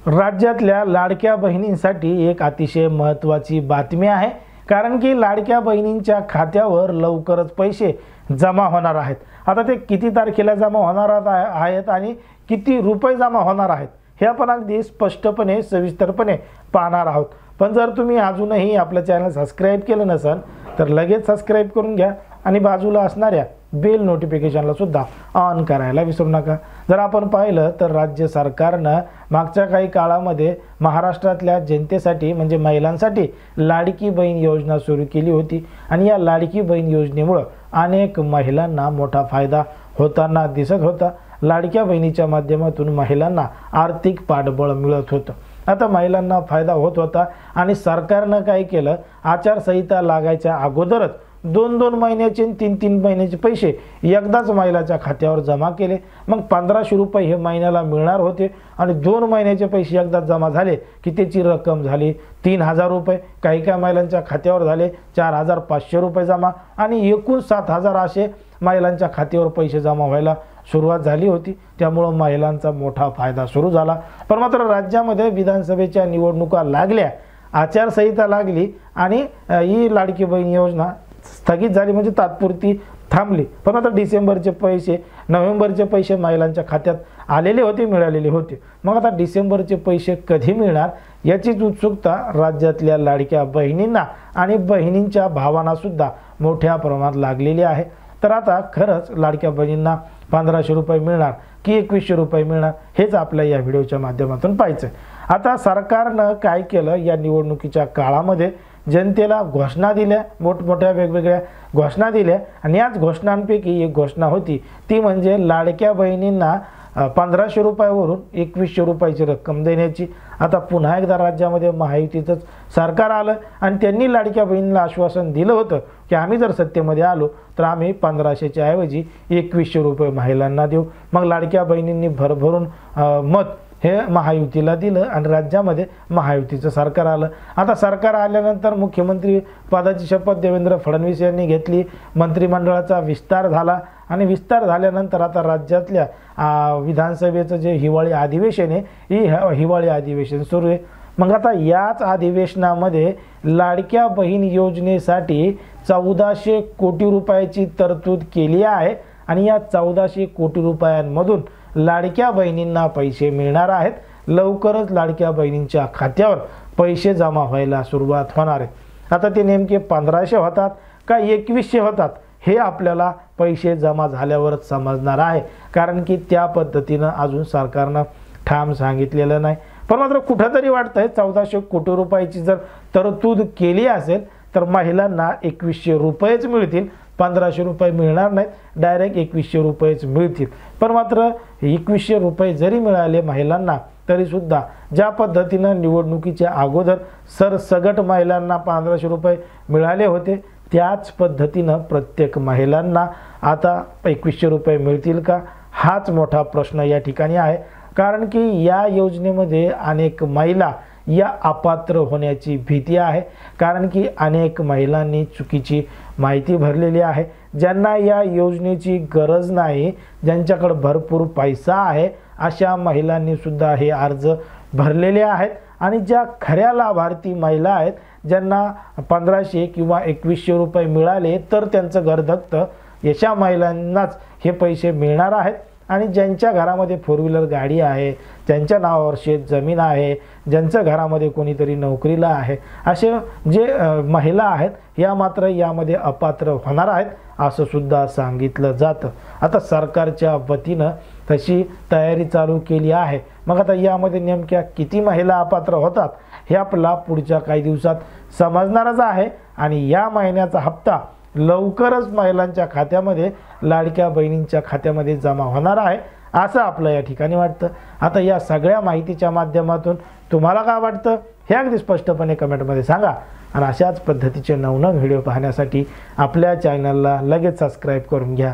राज्यातल्या लाडक्या बहिणींसाठी एक अतिशय महत्त्वाची बातमी आहे, कारण की लाडक्या बहिणींच्या खात्यावर लवकरच पैसे जमा होणार आहेत। आता ते किती तारखेला जमा होणार आहेत आणि किती रुपये जमा होणार आहेत हे आपण अगदी स्पष्टपणे सविस्तरपणे पाहणार आहोत। पण जर तुम्ही अजूनही आपलं चॅनल सबस्क्राइब केलं नसेल तर लगेच सबस्क्राइब करून घ्या आणि बाजूला असणाऱ्या बेल नोटिफिकेशनला सुद्धा ऑन करायला विसरू नका। जर आपण पाहिलं तर राज्य सरकारनं मागच्या काही काळामध्ये महाराष्ट्रातल्या जनतेसाठी म्हणजे महिलांसाठी लाडकी बहीण योजना सुरू केली होती आणि या लाडकी बहीण योजनेमुळे अनेक महिलांना मोठा फायदा होताना दिसत होता। लाडक्या बहिणीच्या माध्यमातून महिलांना आर्थिक पाठबळ मिळत होतं। आता महिलांना फायदा होत होता आणि सरकारनं काय केलं, आचारसंहिता लागायच्या अगोदरच 2-2 महिन्याचे 3-3 महिन्याचे पैसे एकदाच महिलाच्या खात्यावर जमा केले। मग 1500 रुपये हे महिन्याला मिळणार होते आणि 2 महिन्याचे पैसे एकदाच जमा झाले की त्याची रक्कम झाली 3000 रुपये। काही महिलांच्या खात्यावर झाले 4500 रुपये जमा आणि एकूण 7000 असे महिलांच्या खात्यावर पैसे जमा व्हायला सुरुवात झाली होती। त्यामुळे महिलांचा मोठा फायदा सुरू झाला। पण मात्र राज्यामध्ये विधानसभेच्या निवडणुका लागल्या, आचारसंहिता लागली आणि ही लाडकी बहीण योजना स्थगित झाली, म्हणजे तात्पुरती थांबली। पण आता डिसेंबरचे पैसे, नोव्हेंबरचे पैसे महिलांच्या खात्यात आलेले होते, मिळालेले होते। मग आता डिसेंबरचे पैसे कधी मिळणार याचीच उत्सुकता राज्यातल्या लाडक्या बहिणींना आणि बहिणींच्या भावांना सुद्धा मोठ्या प्रमाणात लागलेली आहे। तर आता खरंच लाडक्या बहिणींना 1500 रुपये मिळणार की 2100 रुपये मिळणार हेच आपल्या या व्हिडिओच्या माध्यमातून पाहायचं आहे। आता सरकारनं काय केलं, या निवडणुकीच्या काळामध्ये जनतेला घोषणा दिल्या, मोठमोठ्या वेगवेगळ्या घोषणा दिल्या आणि याच घोषणांपैकी एक घोषणा होती ती म्हणजे लाडक्या बहिणींना 1500 रुपयावरून 2100 रुपयाची रक्कम देण्याची। आता पुन्हा एकदा राज्यामध्ये महायुतीचंच सरकार आलं आणि त्यांनी लाडक्या बहिणीला आश्वासन दिलं होतं की आम्ही जर सत्तेमध्ये आलो तर आम्ही 1500च्या ऐवजी 2100 रुपये महिलांना देऊ। मग लाडक्या बहिणींनी भरभरून मत हे महायुतीला दिलं आणि राज्यामध्ये महायुतीचं सरकार आलं। आता सरकार आल्यानंतर मुख्यमंत्री पदाची शपथ देवेंद्र फडणवीस यांनी घेतली, मंत्रिमंडळाचा विस्तार झाला आणि विस्तार झाल्यानंतर आता राज्यातल्या विधानसभेचं जे हिवाळी अधिवेशन आहे ही हिवाळी अधिवेशन सुरू आहे। मग आता याच अधिवेशनामध्ये लाडक्या बहीण योजनेसाठी 1400 कोटी रुपयाची तरतूद केली आहे आणि या 1400 कोटी रुपयांमधून लाडक्या बहिणींना पैसे मिळणार आहेत। लवकरच लाडक्या बहिणींच्या खात्यावर पैसे जमा व्हायला सुरुवात होणार आहे। आता ते नेमके 1500 होतात का 2100 होतात हे आपल्याला पैसे जमा झाल्यावरच समजणार आहे, कारण की त्या पद्धतीनं अजून सरकारनं ठाम सांगितलेलं नाही। पण मात्र कुठंतरी वाटतंय 1400 कोटी रुपयाची जर तरतूद केली असेल तर महिलांना 2100 रुपयेच मिळतील, 1500 रुपये मिळणार नाहीत, डायरेक्ट 2100 रुपयेच मिळतील। पण मात्र 2100 रुपये जरी मिळाले महिलांना तरीसुद्धा ज्या पद्धतीनं निवडणुकीच्या अगोदर सरसगट महिलांना 1500 रुपये मिळाले होते त्याच पद्धतीनं प्रत्येक महिलांना आता 2100 रुपये मिळतील का हाच मोठा प्रश्न या ठिकाणी आहे। कारण की या योजनेमध्ये अनेक महिला या अपात्र होण्याची भीती आहे, कारण की अनेक महिलांनी चुकीची माहिती भरलेली आहे। ज्यांना या योजनेची गरज नाही, ज्यांच्याकडे भरपूर पैसा आहे अशा महिलांनी सुद्धा हे अर्ज भरलेले आहेत आणि ज्या खऱ्या लाभार्थी महिला आहेत ज्यांना 1500 किंवा 2100 रुपये मिळाले तर त्यांचं घर धकतं, अशा महिलांनाच हे पैसे मिळणार आहेत। आणि ज्यांच्या घरामध्ये 4 व्हीलर गाडी आहे, ज्यांच्या नावावर शेत जमीन आहे, ज्यांच्या घरामध्ये कोणीतरी नोकरीला आहे, असे जे महिला आहेत या मात्र यामध्ये अपात्र होणार आहेत असं सुद्धा सांगितलं जातं। आता सरकारच्या वतीनं तशी तयारी चालू केली आहे। मग आता यामध्ये नेमक्या किती महिला अपात्र होतात हे आपल्याला पुढच्या काही दिवसात समजणारच आहे आणि या महिन्याचा हप्ता लवकरच महिलांच्या खात्यामध्ये, लाडक्या बहिणींच्या खात्यामध्ये जमा होणार आहे असं आपलं या ठिकाणी वाटतं। आता या सगळ्या माहितीच्या माध्यमातून तुम्हाला काय वाटतं हे अगदी स्पष्टपणे कमेंटमध्ये सांगा आणि अशाच पद्धतीचे नवनवीन व्हिडिओ पाहण्यासाठी आपल्या चॅनलला लगेच सबस्क्राइब करून घ्या।